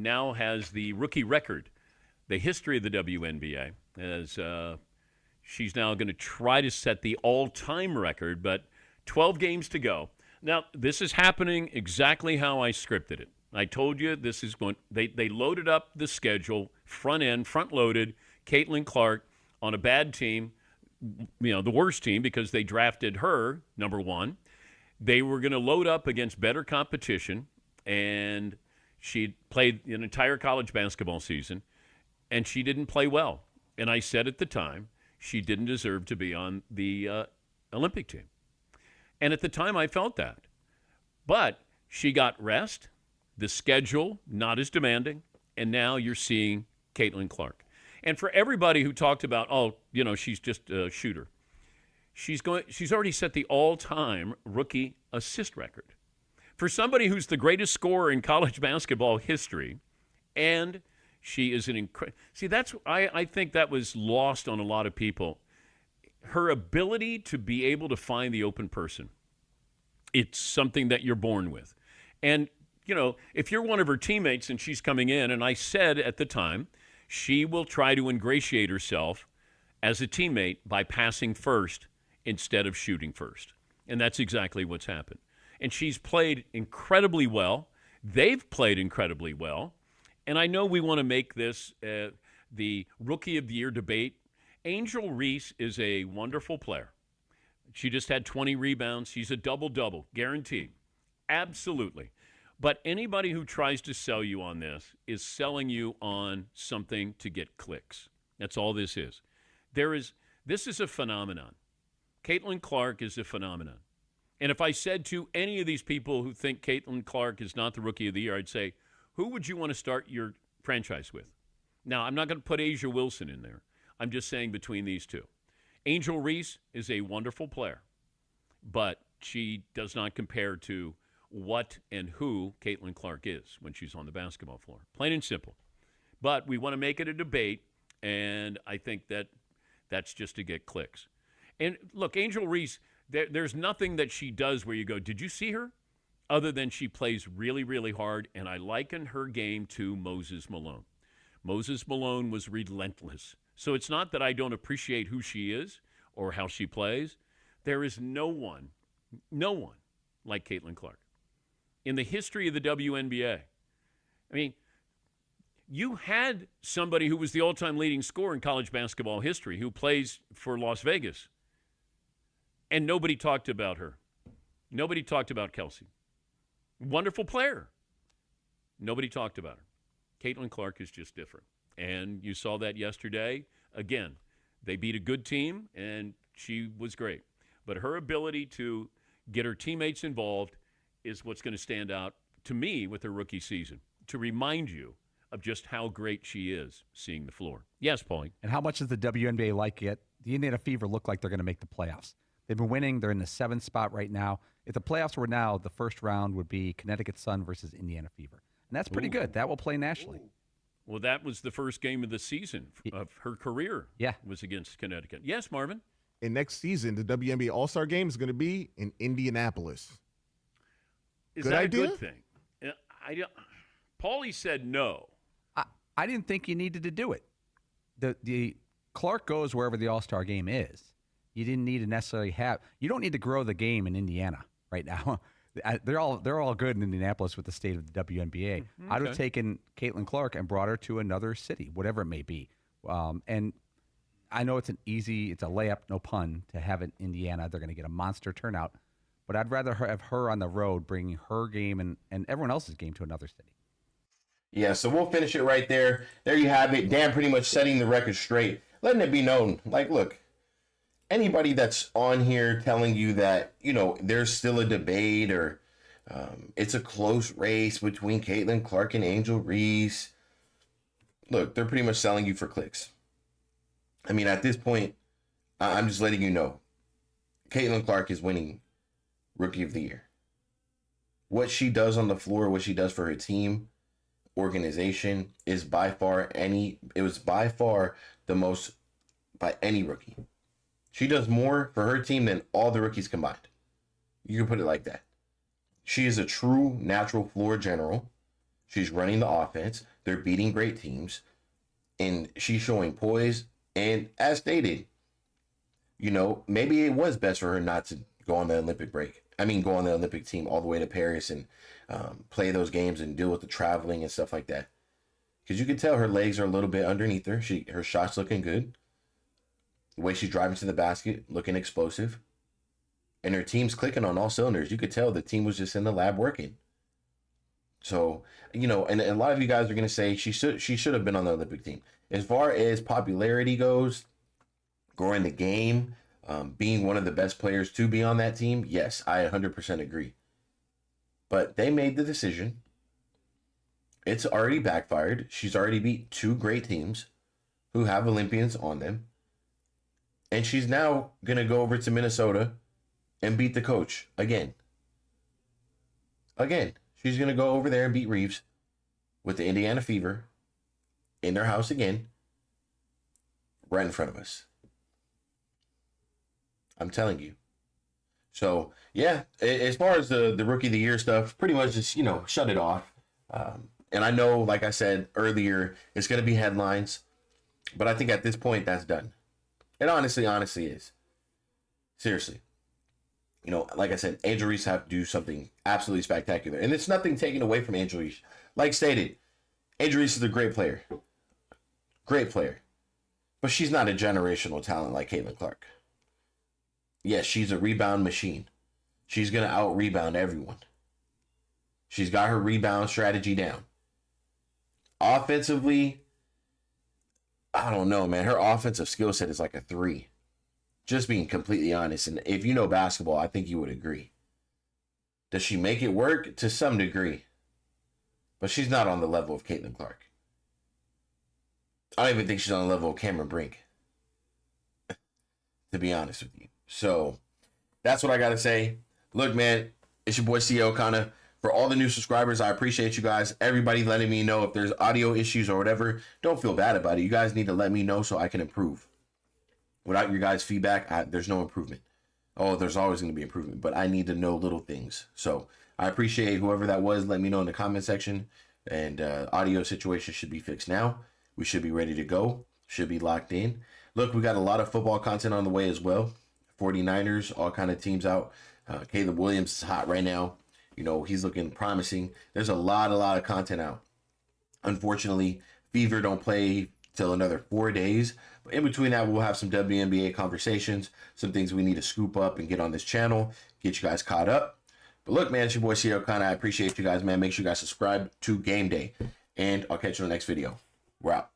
now has the rookie record, the history of the WNBA, as she's now going to try to set the all-time record, but 12 games to go. Now, this is happening exactly how I scripted it. I told you this is going. They loaded up the schedule, front-loaded. Caitlin Clark on a bad team, the worst team because they drafted her number one. They were going to load up against better competition, and she played an entire college basketball season, and she didn't play well. And I said at the time she didn't deserve to be on the Olympic team. And at the time I felt that. But she got rest, the schedule not as demanding, and now you're seeing Caitlin Clark. And for everybody who talked about, she's just a shooter, she's already set the all-time rookie assist record. For somebody who's the greatest scorer in college basketball history, and she is an incredible. See, I think that was lost on a lot of people. Her ability to be able to find the open person, it's something that you're born with. And, if you're one of her teammates and she's coming in, and I said at the time, she will try to ingratiate herself as a teammate by passing first instead of shooting first. And that's exactly what's happened. And she's played incredibly well. They've played incredibly well. And I know we want to make this the Rookie of the Year debate. Angel Reese is a wonderful player. She just had 20 rebounds. She's a double-double, guaranteed. Absolutely. But anybody who tries to sell you on this is selling you on something to get clicks. That's all this is. This is a phenomenon. Caitlin Clark is a phenomenon. And if I said to any of these people who think Caitlin Clark is not the Rookie of the Year, I'd say, who would you want to start your franchise with? Now, I'm not going to put Asia Wilson in there. I'm just saying between these two. Angel Reese is a wonderful player, but she does not compare to what and who Caitlin Clark is when she's on the basketball floor. Plain and simple. But we want to make it a debate, and I think that's just to get clicks. And look, Angel Reese, there's nothing that she does where you go, did you see her? Other than she plays really, really hard, and I liken her game to Moses Malone. Moses Malone was relentless. So it's not that I don't appreciate who she is or how she plays. There is no one like Caitlin Clark in the history of the WNBA. I mean, you had somebody who was the all-time leading scorer in college basketball history who plays for Las Vegas, and nobody talked about her. Nobody talked about Kelsey. Wonderful player. Nobody talked about her. Caitlin Clark is just different. And you saw that yesterday. Again, they beat a good team, and she was great. But her ability to get her teammates involved is what's going to stand out to me with her rookie season, to remind you of just how great she is seeing the floor. Yes, Paulie. And how much does the WNBA like it? The Indiana Fever look like they're going to make the playoffs. They've been winning. They're in the 7th spot right now. If the playoffs were now, the first round would be Connecticut Sun versus Indiana Fever. And that's pretty good. That will play nationally. Well, that was the first game of the season of her career. Yeah. Was against Connecticut. Yes, Marvin? And next season, the WNBA All-Star Game is going to be in Indianapolis. Is good that idea? a good thing? Paulie said no. I didn't think you needed to do it. The Clark goes wherever the All-Star Game is. You didn't need to necessarily have – you don't need to grow the game in Indiana right now. They're all good in Indianapolis with the state of the WNBA. Okay. I'd have taken Caitlin Clark and brought her to another city, whatever it may be. And I know it's a layup, no pun, to have it in Indiana. They're going to get a monster turnout. But I'd rather have her on the road bringing her game and everyone else's game to another city. Yeah, so we'll finish it right there. There you have it. Dan pretty much setting the record straight, letting it be known. Like, look, anybody that's on here telling you that, there's still a debate or it's a close race between Caitlin Clark and Angel Reese, look, they're pretty much selling you for clicks. I mean, at this point, I'm just letting you know, Caitlin Clark is winning Rookie of the Year. What she does on the floor, what she does for her team, organization, is by far the most by any rookie. She does more for her team than all the rookies combined. You can put it like that. She is a true natural floor general. She's running the offense. They're beating great teams. And she's showing poise. And as stated, maybe it was best for her not to go on the Olympic break. Go on the Olympic team all the way to Paris and play those games and deal with the traveling and stuff like that. Because you can tell her legs are a little bit underneath her. Her shot's looking good. The way she's driving to the basket, looking explosive. And her team's clicking on all cylinders. You could tell the team was just in the lab working. So, and a lot of you guys are going to say she should have been on the Olympic team. As far as popularity goes, growing the game, being one of the best players to be on that team, yes, I 100% agree. But they made the decision. It's already backfired. She's already beat 2 great teams who have Olympians on them. And she's now going to go over to Minnesota and beat the coach again. She's going to go over there and beat Reeves with the Indiana Fever in their house again, right in front of us. I'm telling you. So, yeah, as far as the Rookie of the Year stuff, pretty much just, shut it off. And I know, like I said earlier, it's going to be headlines. But I think at this point, that's done. It honestly is. Seriously. Like I said, Angel Reese have to do something absolutely spectacular. And it's nothing taken away from Angel Reese. Like stated, Angel Reese is a great player. Great player. But she's not a generational talent like Caitlin Clark. Yes, she's a rebound machine. She's going to out-rebound everyone. She's got her rebound strategy down. Offensively, I don't know, man. Her offensive skill set is like a 3. Just being completely honest. And if you know basketball, I think you would agree. Does she make it work? To some degree. But she's not on the level of Caitlin Clark. I don't even think she's on the level of Cameron Brink. To be honest with you. So, that's what I got to say. Look, man, it's your boy ceokana. For all the new subscribers, I appreciate you guys. Everybody letting me know if there's audio issues or whatever. Don't feel bad about it. You guys need to let me know so I can improve. Without your guys' feedback, there's no improvement. Oh, there's always going to be improvement, but I need to know little things. So I appreciate whoever that was. Let me know in the comment section. And audio situation should be fixed now. We should be ready to go. Should be locked in. Look, we got a lot of football content on the way as well. 49ers, all kind of teams out. Caleb Williams is hot right now. He's looking promising. There's a lot of content out. Unfortunately, Fever don't play till another 4 days. But in between that, we'll have some WNBA conversations, some things we need to scoop up and get on this channel, get you guys caught up. But look, man, it's your boy ceokana. I appreciate you guys, man. Make sure you guys subscribe to Game Day. And I'll catch you in the next video. We're out.